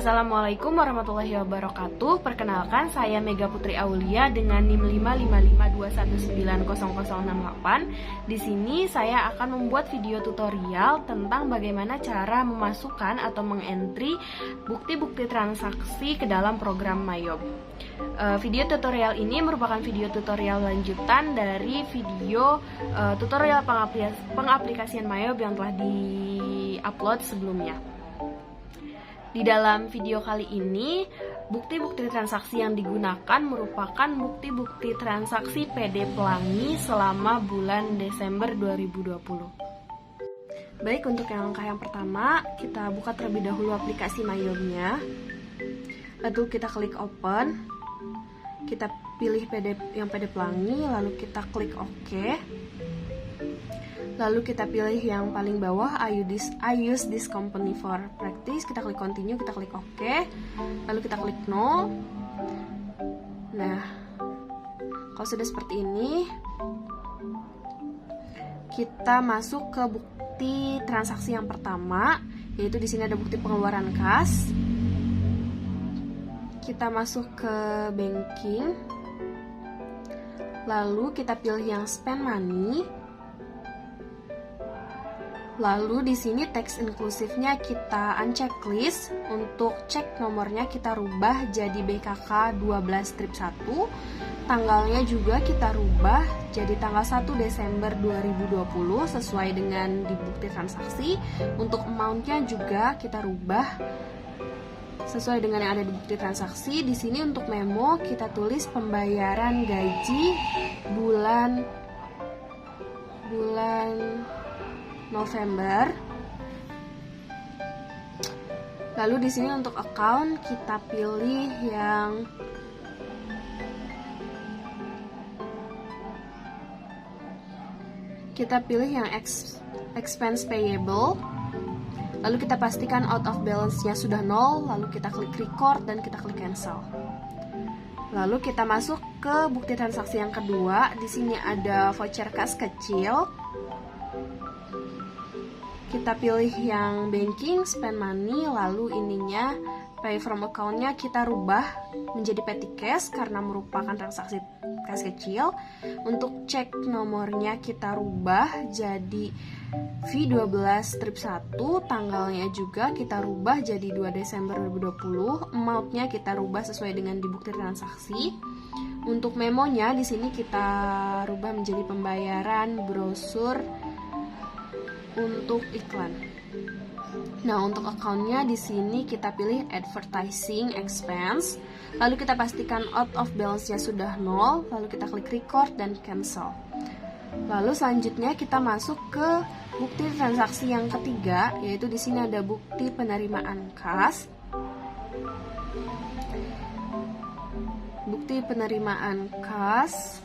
Assalamualaikum warahmatullahi wabarakatuh. Perkenalkan, saya Mega Putri Aulia dengan NIM 55521900068. Di sini saya akan membuat video tutorial tentang bagaimana cara memasukkan atau mengentry bukti-bukti transaksi ke dalam program MyYob. Video tutorial ini merupakan video tutorial lanjutan dari video tutorial pengaplikasian MyYob yang telah di-upload sebelumnya. Di dalam video kali ini, bukti-bukti transaksi yang digunakan merupakan bukti-bukti transaksi PD Pelangi selama bulan Desember 2020. Baik, untuk langkah yang pertama, kita buka terlebih dahulu aplikasi MyYob-nya. Lalu kita klik open. Kita pilih PD Pelangi, lalu kita klik OK. Lalu kita pilih yang paling bawah, I use this company for practice. Kita klik continue, kita klik OK. Lalu kita klik no. Nah, kalau sudah seperti ini, kita masuk ke bukti transaksi yang pertama, yaitu di sini ada bukti pengeluaran kas. Kita masuk ke banking. Lalu kita pilih yang spend money. Lalu di sini teks inklusifnya kita unchecklist. Untuk cek nomornya kita rubah jadi BKK 12-1. Tanggalnya juga kita rubah jadi tanggal 1 Desember 2020 sesuai dengan di bukti transaksi. Untuk amountnya juga kita rubah sesuai dengan yang ada di bukti transaksi. Di sini untuk memo kita tulis pembayaran gaji bulan November. Lalu di sini untuk account kita pilih yang expense payable. Lalu kita pastikan out of balance-nya sudah 0, lalu kita klik record dan kita klik cancel. Lalu kita masuk ke bukti transaksi yang kedua. Di sini ada voucher kas kecil. Kita pilih yang banking, spend money, lalu ininya pay from account-nya kita rubah menjadi petty cash karena merupakan transaksi kas kecil. Untuk cek nomornya kita rubah jadi V12-1, tanggalnya juga kita rubah jadi 2 Desember 2020, amount-nya kita rubah sesuai dengan di bukti transaksi. Untuk memonya di sini kita rubah menjadi pembayaran brosur untuk iklan. Nah, untuk account-nya di sini kita pilih advertising expense. Lalu kita pastikan out of balance-nya sudah 0, lalu kita klik record dan cancel. Lalu selanjutnya kita masuk ke bukti transaksi yang ketiga, yaitu di sini ada bukti penerimaan kas. Bukti penerimaan kas.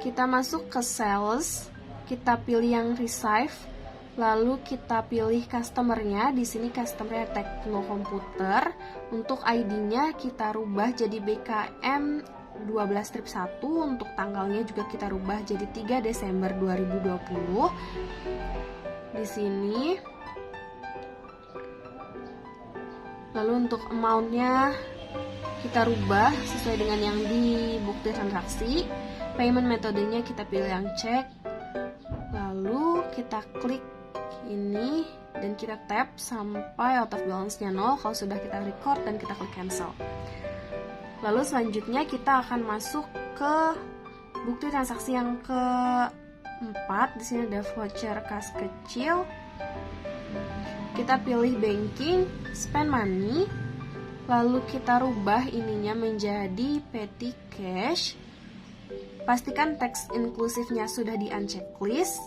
Kita masuk ke sales, kita pilih yang receive. Lalu kita pilih customer-nya. Di sini customer-nya Tekno Komputer. Untuk ID-nya kita rubah jadi BKM 12-1. Untuk tanggalnya juga kita rubah jadi 3 Desember 2020. Di sini. Lalu untuk amount-nya kita rubah sesuai dengan yang di bukti transaksi. Payment metodenya kita pilih yang cek. Lalu kita klik ini dan kita tap sampai out of balance-nya 0. Kalau sudah kita record dan kita klik cancel. Lalu selanjutnya kita akan masuk ke bukti transaksi yang keempat. Di sini ada voucher kas kecil. Kita pilih banking, spend money. Lalu kita rubah ininya menjadi petty cash. Pastikan teks inklusifnya sudah di unchecklist.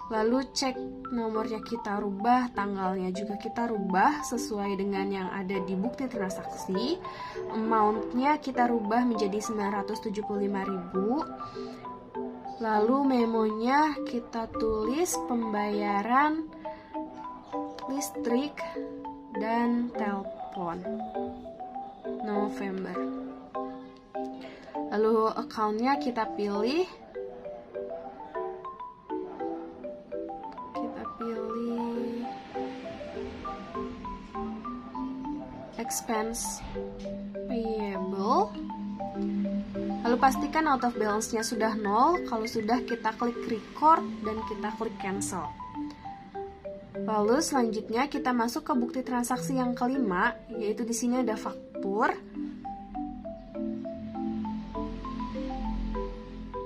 Lalu cek nomornya kita rubah, tanggalnya juga kita rubah sesuai dengan yang ada di bukti transaksi. Amount-nya kita rubah menjadi 975.000. Lalu memonya kita tulis pembayaran listrik dan telepon November. Lalu account-nya kita pilih expense payable. Lalu pastikan out of balance-nya sudah 0. Kalau sudah, kita klik record dan kita klik cancel. Lalu selanjutnya kita masuk ke bukti transaksi yang kelima, yaitu di sini ada faktur.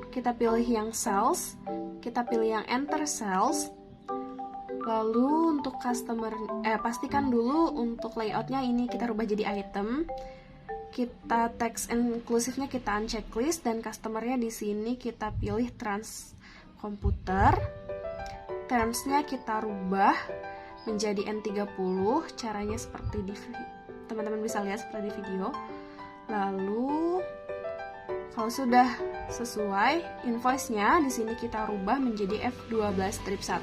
Kita pilih yang sales, kita pilih yang enter sales. Lalu untuk pastikan dulu untuk layoutnya ini kita rubah jadi item. Kita text inclusive-nya kita unchecklist, dan customer-nya di sini kita pilih trans komputer. Terms-nya kita rubah menjadi N30. Caranya seperti di teman-teman bisa lihat seperti di video. Lalu kalau sudah sesuai, invoice-nya di sini kita rubah menjadi F12-1.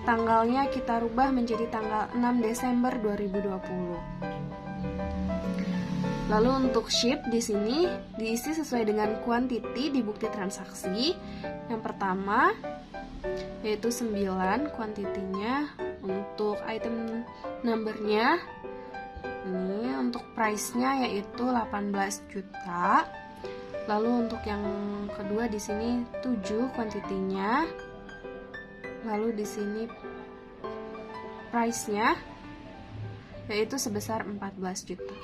Tanggalnya kita rubah menjadi tanggal 6 Desember 2020. Lalu untuk ship di sini diisi sesuai dengan quantity di bukti transaksi. Yang pertama yaitu 9 kuantitinya. Untuk item number-nya ini, untuk price-nya yaitu 18 juta. Lalu untuk yang kedua di sini 7 kuantitinya. Lalu di sini price-nya yaitu sebesar 14 juta.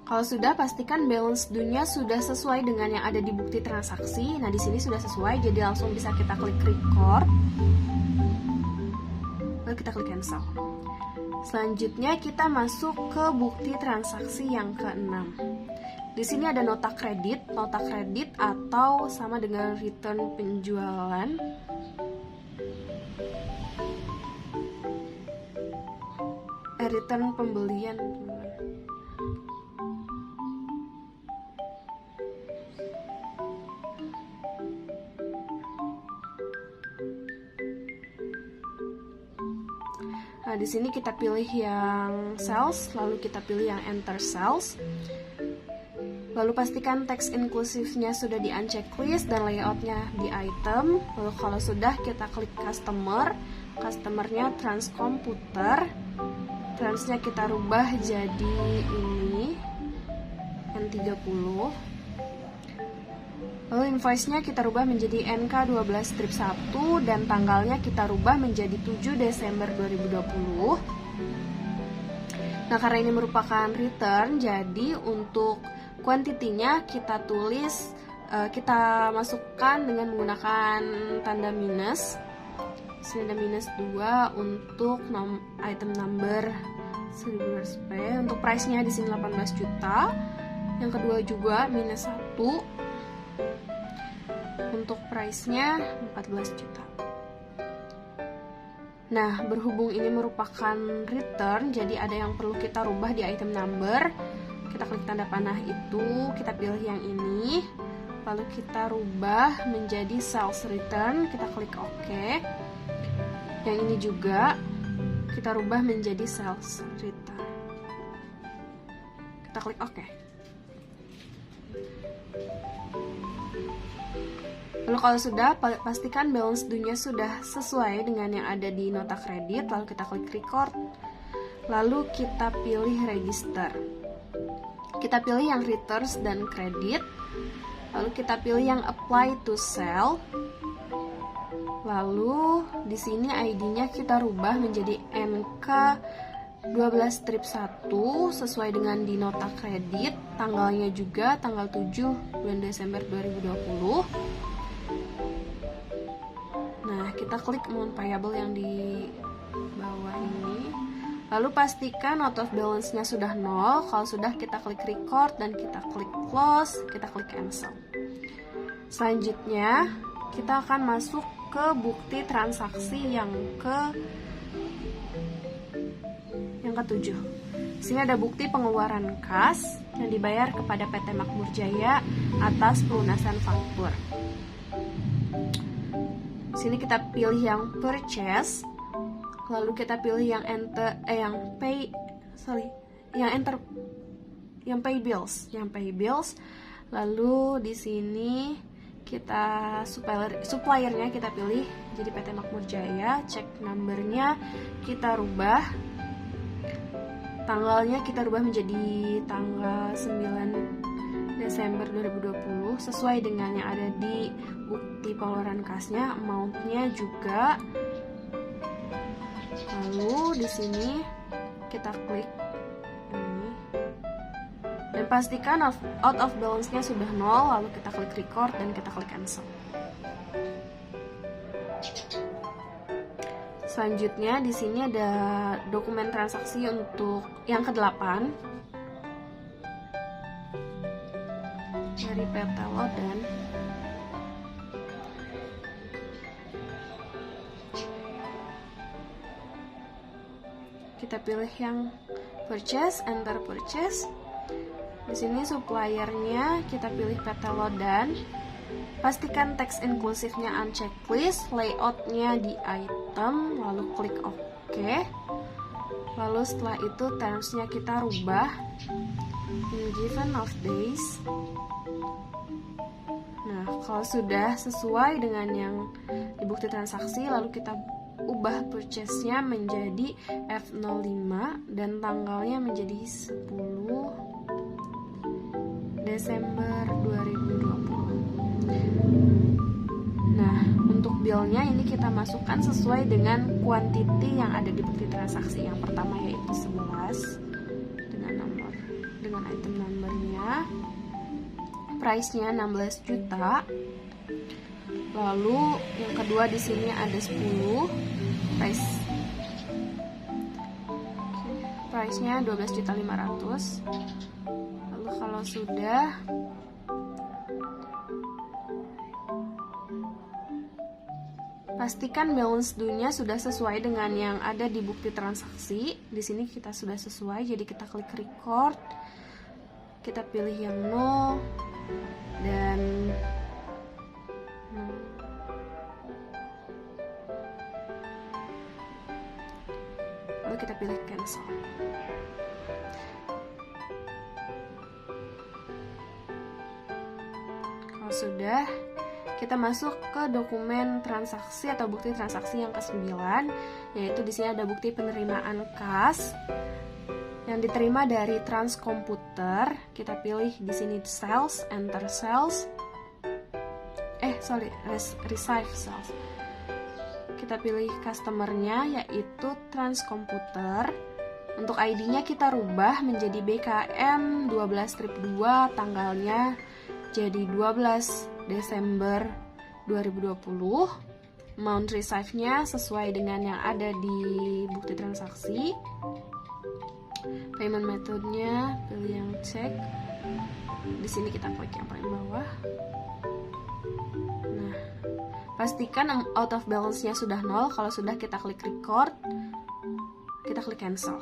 Kalau sudah, pastikan balance due-nya sudah sesuai dengan yang ada di bukti transaksi. Nah, di sini sudah sesuai, jadi langsung bisa kita klik record. Lalu kita klik cancel. Selanjutnya kita masuk ke bukti transaksi yang ke-6. Di sini ada nota kredit atau sama dengan return penjualan. Return pembelian. Nah, di sini kita pilih yang sales, lalu kita pilih yang enter sales. Lalu pastikan teks inklusifnya sudah di unchecklist dan layoutnya di item. Lalu kalau sudah, kita klik customer. Customernya trans komputer. Transnya kita rubah jadi ini N30. Lalu invoice-nya kita rubah menjadi NK12-1 dan tanggalnya kita rubah menjadi 7 Desember 2020. Nah, karena ini merupakan return, jadi untuk kuantitinya kita tulis, kita masukkan dengan menggunakan tanda minus. Sini ada minus 2 untuk item number 1200P. Untuk price-nya di sini 18 juta. Yang kedua juga minus 1. Untuk price-nya 14 juta. Nah, berhubung ini merupakan return, jadi ada yang perlu kita rubah di item number. Kita klik tanda panah itu, kita pilih yang ini, lalu kita rubah menjadi sales return, kita klik OK. Yang ini juga kita rubah menjadi sales return, kita klik OK. Lalu kalau sudah, pastikan balance due-nya sudah sesuai dengan yang ada di nota kredit. Lalu kita klik record. Lalu kita pilih register. Kita pilih yang returns dan kredit. Lalu kita pilih yang apply to sell. Lalu di sini ID-nya kita rubah menjadi NK12-1 sesuai dengan di nota kredit. Tanggalnya juga tanggal 7 bulan Desember 2020. Nah, kita klik amount payable yang di bawah ini. Lalu pastikan out of balance-nya sudah 0. Kalau sudah, kita klik record dan kita klik close, kita klik cancel. Selanjutnya, kita akan masuk ke bukti transaksi yang ke-7. Di sini ada bukti pengeluaran kas yang dibayar kepada PT Makmur Jaya atas pelunasan faktur. Sini kita pilih yang purchase, lalu kita pilih yang pay bills, lalu di sini kita suppliernya kita pilih jadi PT Makmur Jaya, check numbernya kita rubah, tanggalnya kita rubah menjadi tanggal 9 Desember 2020 sesuai dengan yang ada di bukti pengeluaran kasnya, amountnya juga. Lalu di sini kita klik ini dan pastikan out of balance-nya sudah 0, lalu kita klik record dan kita klik cancel. Selanjutnya di sini ada dokumen transaksi untuk yang ke-8 dari PT Lodan. Kita pilih yang purchase, enter purchase. Di sini suppliernya kita pilih PT Lodan. Pastikan teks inklusifnya uncheck list, layoutnya di item, lalu klik OK. Lalu setelah itu termsnya kita rubah in given of days. Nah, kalau sudah sesuai dengan yang di bukti transaksi, lalu kita ubah purchase-nya menjadi F05 dan tanggalnya menjadi 10 Desember 2020. Nah, untuk bill-nya ini kita masukkan sesuai dengan quantity yang ada di bukti transaksi. Yang pertama yaitu 11 dengan item numbernya. Price-nya 16 juta. Lalu yang kedua di sini ada 10. Price-nya 12.500.000. Lalu kalau sudah pastikan balance due-nya sudah sesuai dengan yang ada di bukti transaksi. Di sini kita sudah sesuai, jadi kita klik record. Kita pilih yang no dan lalu kita pilih cancel. Kalau sudah, kita masuk ke dokumen transaksi atau bukti transaksi yang ke-9, yaitu di sini ada bukti penerimaan kas yang diterima dari Transkomputer. Kita pilih di sini sales, enter sales. Receive sales. Kita pilih customer-nya yaitu Transkomputer. Untuk ID-nya kita rubah menjadi BKM 12-2, tanggalnya jadi 12 Desember 2020. Amount receive-nya sesuai dengan yang ada di bukti transaksi. Payment metode-nya pilih yang check. Di sini kita klik yang paling bawah. Nah, pastikan out of balance-nya sudah 0. Kalau sudah, kita klik record. Kita klik cancel.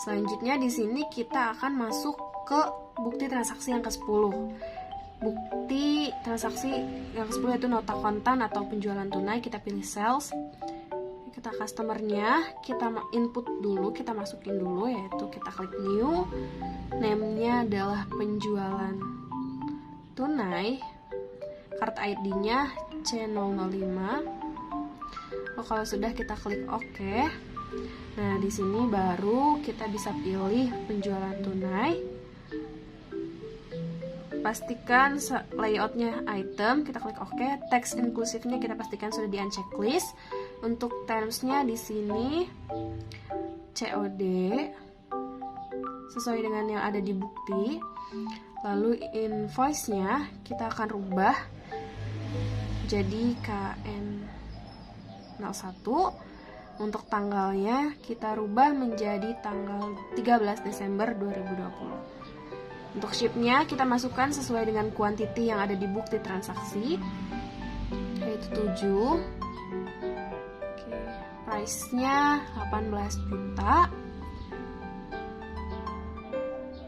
Selanjutnya di sini kita akan masuk ke bukti transaksi yang ke-10. Bukti transaksi yang ke-10 yaitu nota kontan atau penjualan tunai. Kita pilih sales. Kita customer-nya, kita input dulu, kita masukin dulu, yaitu kita klik new. Name-nya adalah penjualan tunai. Card ID-nya C005. Kalau sudah, kita klik OK. Nah, di sini baru kita bisa pilih penjualan tunai. Pastikan layoutnya item, kita klik OK. Teks inklusifnya kita pastikan sudah di uncheck list. Untuk termsnya di sini COD sesuai dengan yang ada di bukti. Lalu invoice-nya kita akan rubah jadi KN01. Untuk tanggalnya kita rubah menjadi tanggal 13 Desember 2020. Untuk ship-nya kita masukkan sesuai dengan quantity yang ada di bukti transaksi, yaitu 7. Price-nya 18 juta.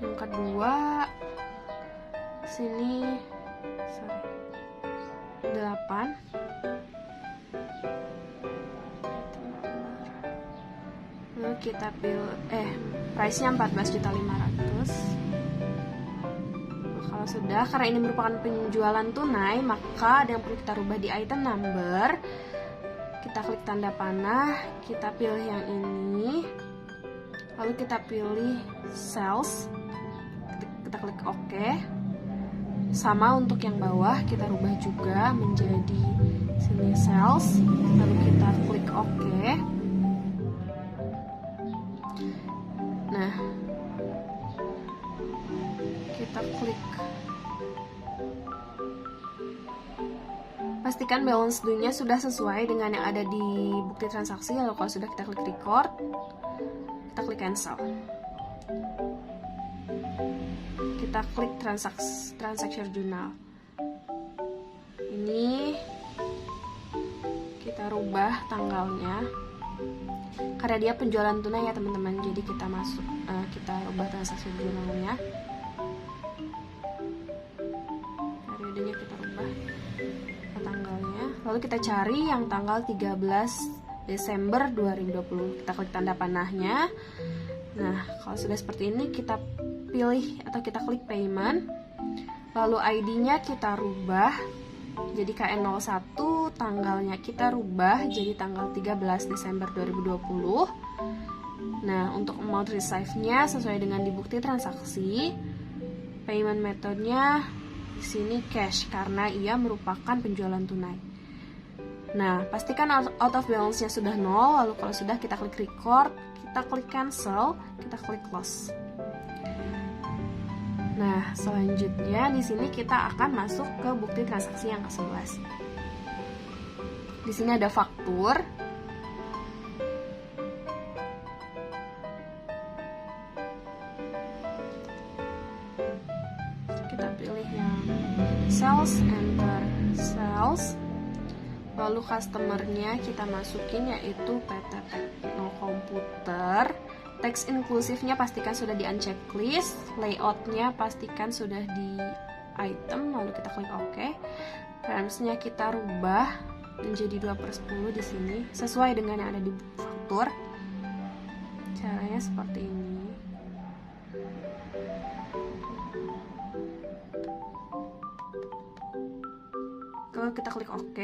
Yang kedua sini 8. Lalu kita pilih price-nya 14.500.000. Kalau Kalau sudah, karena ini merupakan penjualan tunai, maka ada yang perlu kita rubah di item number. Kita klik tanda panah, kita pilih yang ini, lalu kita pilih sales, kita klik OK. Sama untuk yang bawah, kita rubah juga menjadi sini sales, lalu kita klik OK. Nah, kita klik, pastikan balance due-nya sudah sesuai dengan yang ada di bukti transaksi. Lalu kalau sudah, kita klik record, kita klik cancel, kita klik transaction journal. Ini kita rubah tanggalnya karena dia penjualan tunai ya teman-teman, jadi kita kita rubah transaksi jurnalnya, periodenya kita rubah ke tanggalnya, lalu kita cari yang tanggal 13 Desember 2020, kita klik tanda panahnya. Nah, kalau sudah seperti ini, kita pilih atau kita klik payment, lalu ID-nya kita rubah jadi KN01, tanggalnya kita rubah jadi tanggal 13 Desember 2020. Nah, untuk amount receive-nya sesuai dengan di bukti transaksi. Payment metode-nya di sini cash karena ia merupakan penjualan tunai. Nah, pastikan out of balance-nya sudah 0, lalu kalau sudah, kita klik record, kita klik cancel, kita klik close. Nah, selanjutnya di sini kita akan masuk ke bukti transaksi yang ke-11. Di sini ada faktur. Kita pilih yang sales, enter sales. Lalu customernya kita masukin yaitu PT Tekno Komputer. Teks inklusifnya pastikan sudah di unchecklist, layoutnya pastikan sudah di item, lalu kita klik OK. Terms-nya kita rubah menjadi 2/10 di sini, sesuai dengan yang ada di faktur. Caranya seperti ini. Kalau kita klik OK.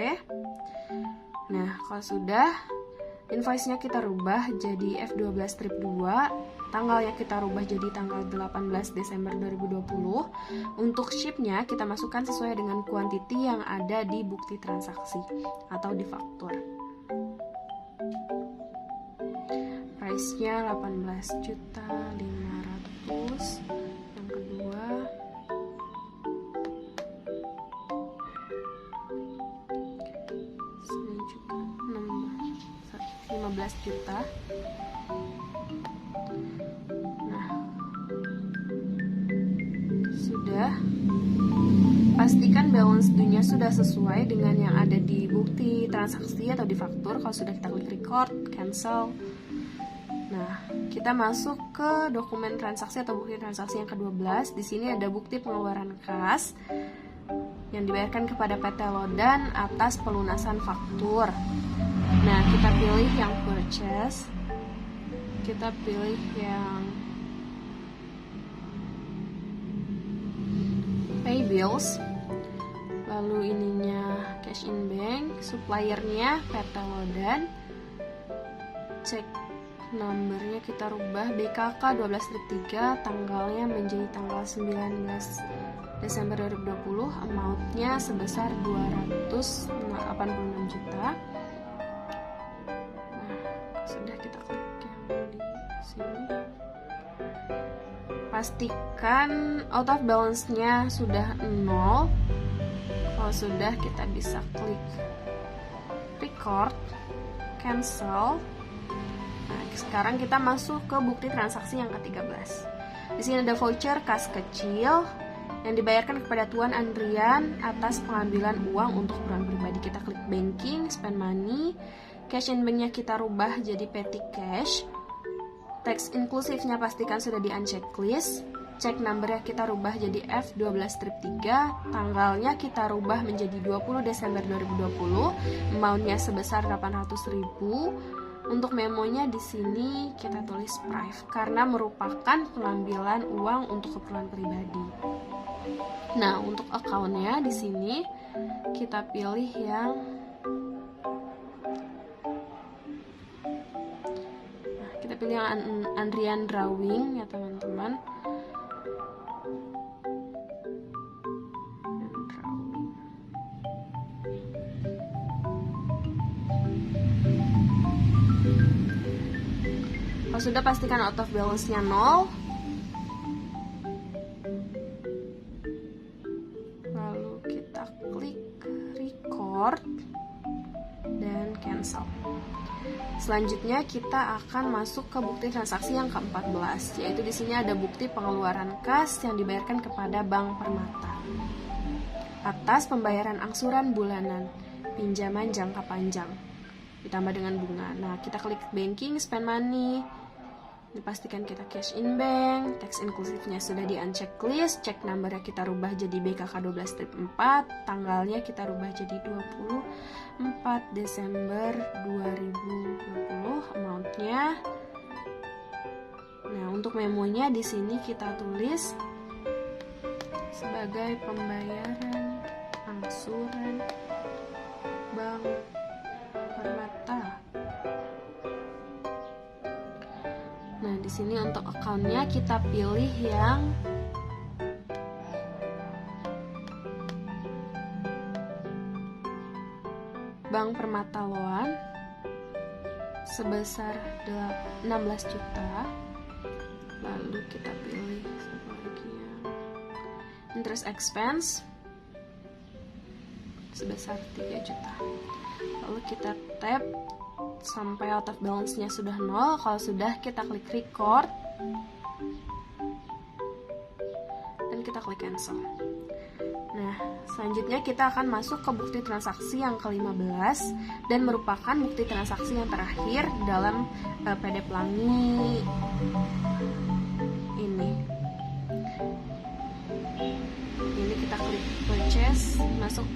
Nah, kalau sudah, invoice-nya kita rubah jadi F12 strip 2, tanggalnya kita rubah jadi tanggal 18 Desember 2020. Untuk ship-nya kita masukkan sesuai dengan quantity yang ada di bukti transaksi atau di faktur. Price-nya 18.500.000. Yang kedua 15 juta. Nah, sudah. Pastikan balance due-nya sudah sesuai dengan yang ada di bukti transaksi atau di faktur. Kalau sudah, kita klik record, cancel. Nah, kita masuk ke dokumen transaksi atau bukti transaksi yang ke-12. Di sini ada bukti pengeluaran kas yang dibayarkan kepada PT Lodan atas pelunasan faktur. Nah, kita pilih yang purchase, kita pilih yang pay bills, lalu ininya cash in bank, suppliernya PT Lodan, cek numbernya kita rubah BKK 12/3, tanggalnya menjadi tanggal 19 Desember 2020, amount-nya sebesar 286 juta. Sudah, kita klik yang di sini. Pastikan out of balance-nya sudah 0. Kalau sudah, kita bisa klik record, cancel. Nah, sekarang kita masuk ke bukti transaksi yang ke-13. Di sini ada voucher kas kecil yang dibayarkan kepada Tuan Andrian atas pengambilan uang untuk keperluan pribadi. Kita klik banking, spend money. Cash in bank-nya kita rubah jadi petty cash. Teks inklusifnya pastikan sudah di unchecklist. Cek number-nya kita rubah jadi F12/3. Tanggalnya kita rubah menjadi 20 Desember 2020. Amount-nya sebesar 800.000. Untuk memonya di sini kita tulis private karena merupakan pengambilan uang untuk keperluan pribadi. Nah, untuk account-nya di sini kita pilih yang Andrian Drawing ya teman-teman. Kalau sudah, pastikan out of balance-nya 0. Lalu kita klik record dan cancel. Selanjutnya kita akan masuk ke bukti transaksi yang ke-14, yaitu di sini ada bukti pengeluaran kas yang dibayarkan kepada Bank Permata atas pembayaran angsuran bulanan pinjaman jangka panjang ditambah dengan bunga. Nah, kita klik banking, spend money. Dipastikan kita cash in bank, tax inclusive-nya sudah di-unchecklist, check number-nya kita rubah jadi BKK12-4, tanggalnya kita rubah jadi 24 Desember 2020, amount-nya. Nah, untuk memonya di sini kita tulis sebagai pembayaran angsuran Bank Permata. Nah, di sini untuk account-nya kita pilih yang Bank Permata Loan sebesar 16 juta. Lalu kita pilih satu lagi yang interest expense sebesar 3 juta. Lalu kita tap sampai out of balance-nya sudah 0. Kalau sudah, kita klik record dan kita klik cancel. Nah, selanjutnya kita akan masuk ke bukti transaksi yang ke-15 dan merupakan bukti transaksi yang terakhir dalam PD Pelangi ini. Ini kita klik purchase, masuk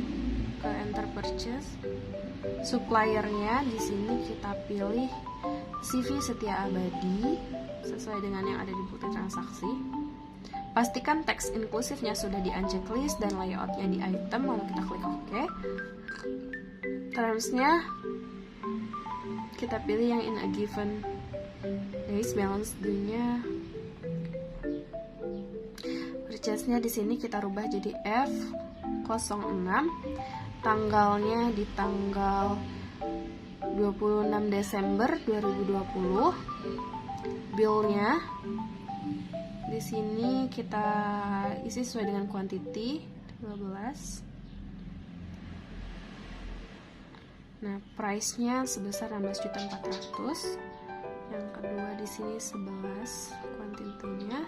ke enter purchase. Suppliernya di sini kita pilih CV Setia Abadi sesuai dengan yang ada di bukti transaksi. Pastikan tax inclusive-nya sudah di-unchecklist dan layout-nya di item, lalu kita klik OK. Terms-nya kita pilih yang in a given days, balance due-nya. Purchase-nya di sini kita rubah jadi F06. Tanggalnya di tanggal 26 Desember 2020. Bill-nya di sini kita isi sesuai dengan quantity 12. Nah, price-nya sebesar 16.400.000. Yang kedua di sini 11 quantity-nya.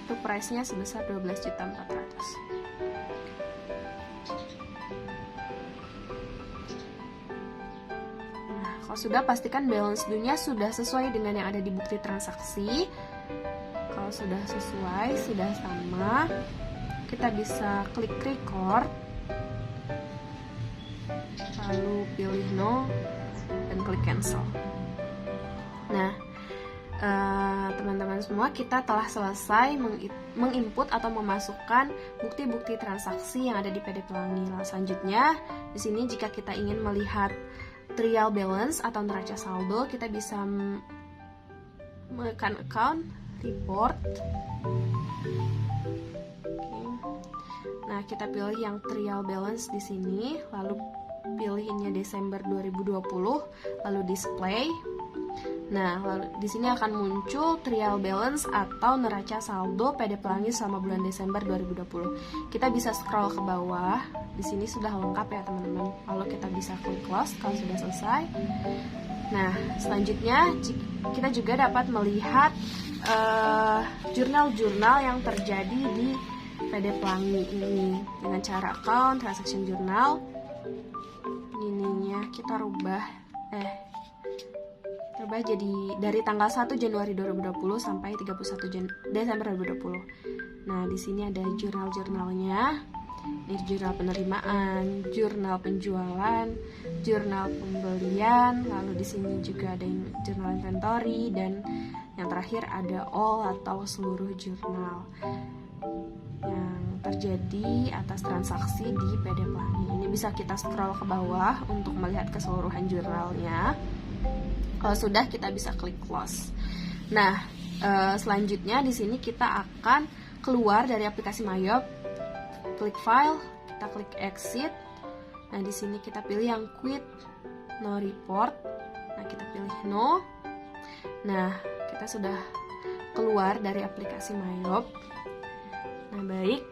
Itu price-nya sebesar 12.400.000. Kalau sudah, pastikan balance due-nya sudah sesuai dengan yang ada di bukti transaksi. Kalau sudah sesuai, sudah sama, kita bisa klik record, lalu pilih no, dan klik cancel. Nah, teman-teman semua, kita telah selesai menginput atau memasukkan bukti-bukti transaksi yang ada di PD Pelangi. Nah, selanjutnya, di sini jika kita ingin melihat trial balance atau neraca saldo, kita bisa menekan account, report. Nah, kita pilih yang trial balance di sini, lalu pilihinnya Desember 2020, lalu display. Nah, lalu di sini akan muncul trial balance atau neraca saldo PD Pelangi selama bulan Desember 2020. Kita bisa scroll ke bawah. Di sini sudah lengkap ya teman-teman. Lalu kita bisa klik close kalau sudah selesai. Nah, selanjutnya kita juga dapat melihat jurnal-jurnal yang terjadi di PD Pelangi ini dengan cara account, transaction journal. Ininya kita rubah jadi dari tanggal 1 Januari 2020 sampai 31 Desember 2020. Nah, di sini ada jurnal-jurnalnya. Ini jurnal penerimaan, jurnal penjualan, jurnal pembelian, lalu di sini juga ada jurnal inventory, dan yang terakhir terakhir ada all atau seluruh jurnal yang terjadi atas transaksi di PD Pelangi. Ini bisa kita scroll ke bawah untuk melihat keseluruhan jurnalnya. Kalau sudah, kita bisa klik close. Nah, selanjutnya di sini kita akan keluar dari aplikasi Mayop. Klik file, kita klik exit. Nah, di sini kita pilih yang quit, no report. Nah, kita pilih no. Nah, kita sudah keluar dari aplikasi Mayop. Nah, baik.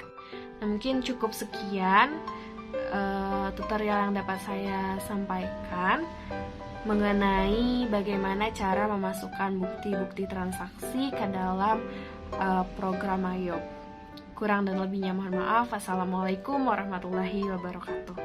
Nah, mungkin cukup sekian tutorial yang dapat saya sampaikan mengenai bagaimana cara memasukkan bukti-bukti transaksi ke dalam program Mayop. Kurang dan lebihnya mohon maaf. Assalamualaikum warahmatullahi wabarakatuh.